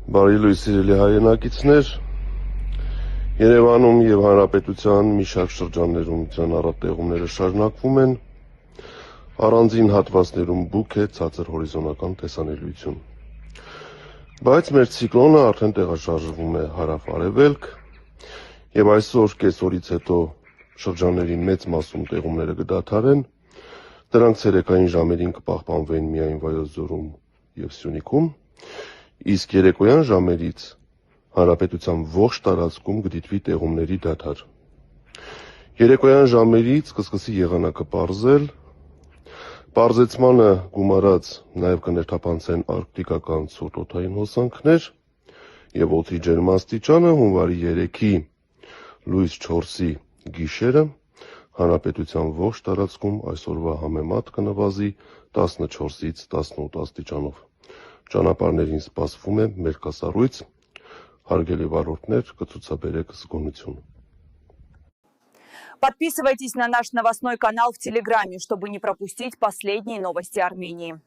Բարի լույս սիրելի հայրենակիցներ, Երևանում եւ Հանրապետության մի շարք շրջաններում ծանրատեղումները շարունակվում են, առանձին հատվածներում բուք է ցածր հորիզոնական տեսանելիություն։ Բայց մեր ցիկլոնը արդեն տեղաշարժվում է հարավ-արևելք եւ այսօր կեսօրից հետո շրջանների մեծ մասում տեղումները կդադարեն, դրանք ցերեկային ժամերին կպահպանվեն միայն Վայոց ձորում եւ Սյունիքում, իսկ երեկոյան ժամերից Հանրապետության ողջ տարածքում կդիտվի տեղումների դադար։ Երեկոյան ժամերից կսկսի եղանակը պարզել, պարզեցմանը գումարած նաև կներթափանցեն արկտիկական ցուրտ օդային հոսանքներ եւ օդի ջերմաստիճանը հունվարի 3-ի լույս 4-ի գիշերը Հանրապետության ողջ տարածքում այսօրվա համեմատ կնվազի 14-ից 18 աստիճանով։ Ճանապարհներին սպասվում է մերկասառույց, հարգելի վարորդներ, կցուցաբերեք զգոնություն։ Подписывайтесь на наш новостной канал в Телеграме, чтобы не пропустить последние новости Армении.